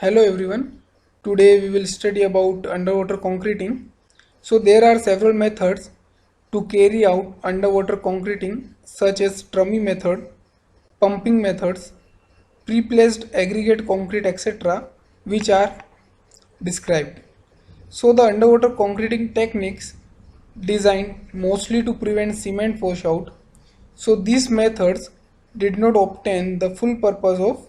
Hello everyone. Today we will study about underwater concreting. So there are several methods to carry out underwater concreting such as Trummy method, pumping methods, pre-placed aggregate concrete etc. which are described. So the underwater concreting techniques designed mostly to prevent cement washout. So these methods did not obtain the full purpose of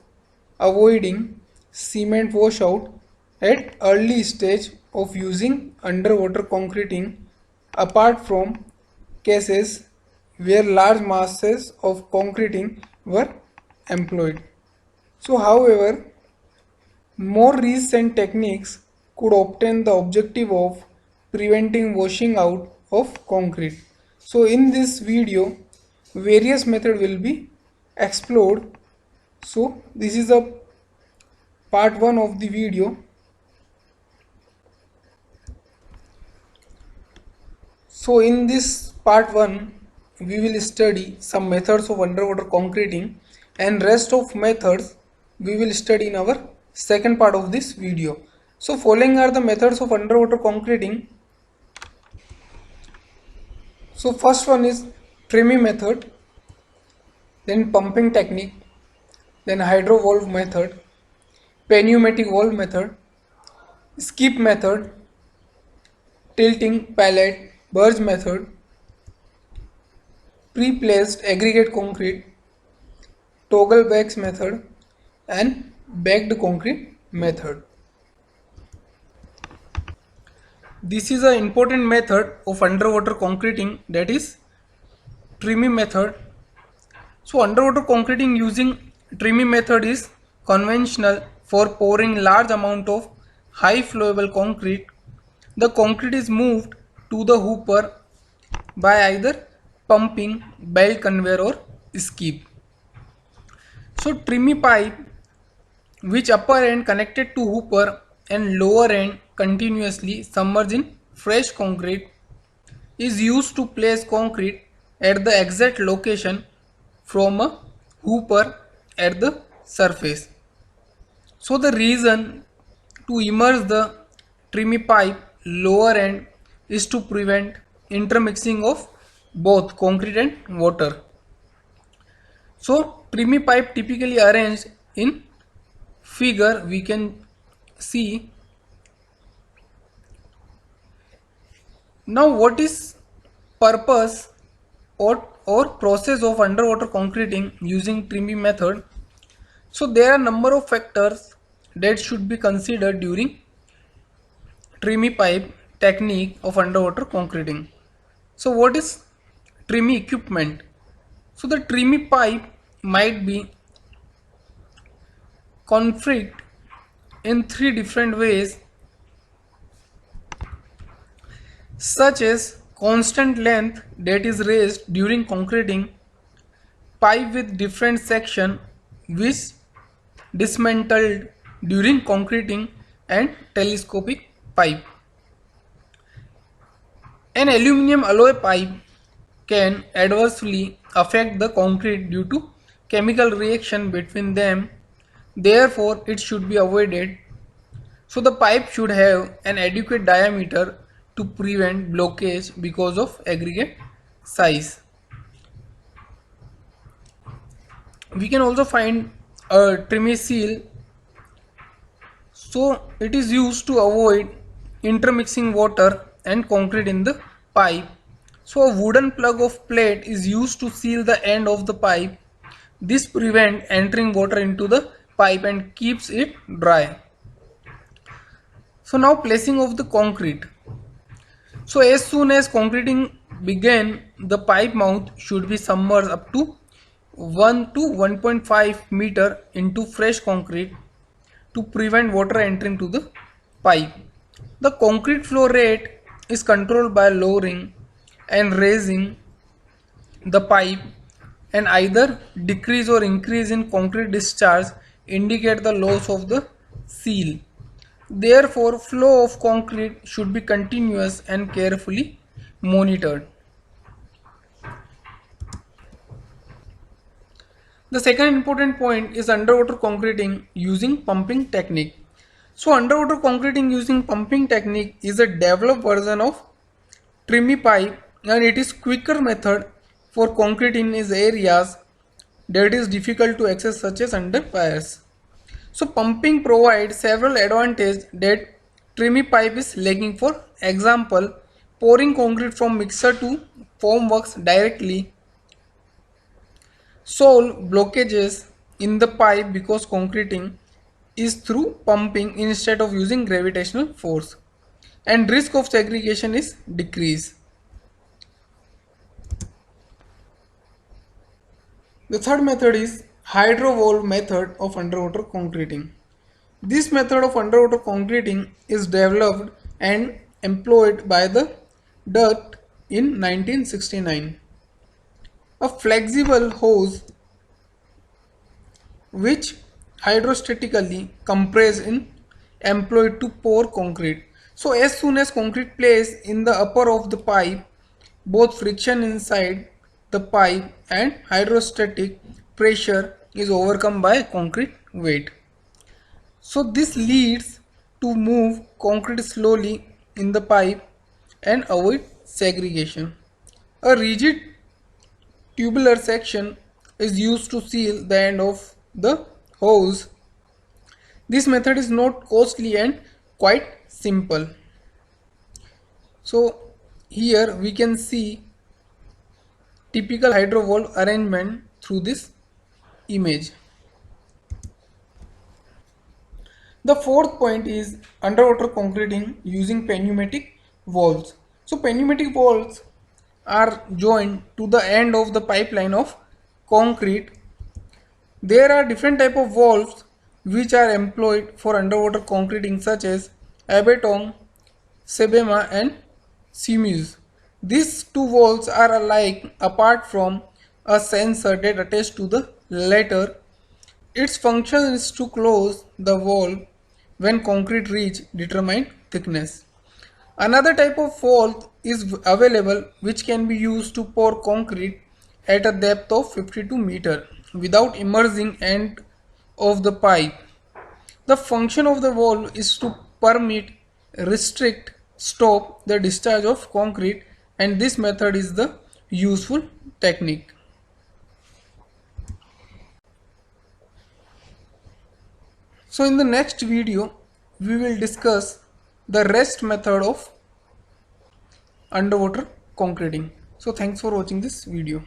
avoiding cement washout at early stage of using underwater concreting apart from cases where large masses of concreting were employed. So however, more recent techniques could obtain the objective of preventing washing out of concrete. So in this video, various methods will be explored. So this is a part 1 of the video. So in this part 1, we will study some methods of underwater concreting and rest of methods we will study in our second part of this video. So following are the methods of underwater concreting. So first one is Tremie method, then pumping technique, then hydro valve method, pneumatic valve method, skip method, tilting pallet, barge method, pre-placed aggregate concrete, toggle bags method, and bagged concrete method. This is an important method of underwater concreting, that is Tremie method. So underwater concreting using Tremie method is conventional for pouring large amount of high flowable concrete. The concrete is moved to the hooper by either pumping, belt conveyor or skip. So Tremie pipe, which upper end connected to hooper and lower end continuously submerged in fresh concrete, is used to place concrete at the exact location from a hooper at the surface. So the reason to immerse the Tremie pipe lower end is to prevent intermixing of both concrete and water. So Tremie pipe typically arranged in figure we can see. Now what is purpose or process of underwater concreting using Tremie method? So there are number of factors that should be considered during Tremie pipe technique of underwater concreting. So what is Tremie equipment? So the Tremie pipe might be configured in three different ways, such as constant length that is raised during concreting, pipe with different section which dismantled during concreting, and telescopic pipe. An aluminum alloy pipe can adversely affect the concrete due to chemical reaction between them, therefore it should be avoided. So the pipe should have an adequate diameter to prevent blockage because of aggregate size. We can also find a Tremie seal. So it is used to avoid intermixing water and concrete in the pipe. So a wooden plug of plate is used to seal the end of the pipe. This prevents entering water into the pipe and keeps it dry. So now placing of the concrete. So as soon as concreting began, the pipe mouth should be submerged up to 1 to 1.5 meter into fresh concrete to prevent water entering to the pipe. The concrete flow rate is controlled by lowering and raising the pipe, and either decrease or increase in concrete discharge indicate the loss of the seal. Therefore, flow of concrete should be continuous and carefully monitored. The second important point is underwater concreting using pumping technique. So underwater concreting using pumping technique is a developed version of Trimmy pipe, and it is quicker method for concreting in areas that is difficult to access such as under piers. So pumping provides several advantages that Trimmy pipe is lacking. For example, pouring concrete from mixer to foam works directly, solve blockages in the pipe because concreting is through pumping instead of using gravitational force, and risk of segregation is decreased. The third method is hydrovolve method of underwater concreting. This method of underwater concreting is developed and employed by the Dutch in 1969. A flexible hose which hydrostatically compressed in employed to pour concrete. So as soon as concrete placed in the upper of the pipe, both friction inside the pipe and hydrostatic pressure is overcome by concrete weight. So this leads to move concrete slowly in the pipe and avoid segregation. A rigid tubular section is used to seal the end of the hose. This method is not costly and quite simple. So here we can see typical hydrovolve arrangement through this image. The fourth point is underwater concreting using pneumatic valves. So pneumatic valves are joined to the end of the pipeline of concrete. There are different type of valves which are employed for underwater concreting such as Abatong, Sebema and Siemens. These two valves are alike apart from a sensor that attached to the latter. Its function is to close the valve when concrete reach determined thickness. Another type of valve is available which can be used to pour concrete at a depth of 52 meter without immersing end of the pipe. The function of the valve is to permit, restrict, stop the discharge of concrete, and this method is the useful technique. So in the next video we will discuss the rest method of underwater concreting. So thanks for watching this video.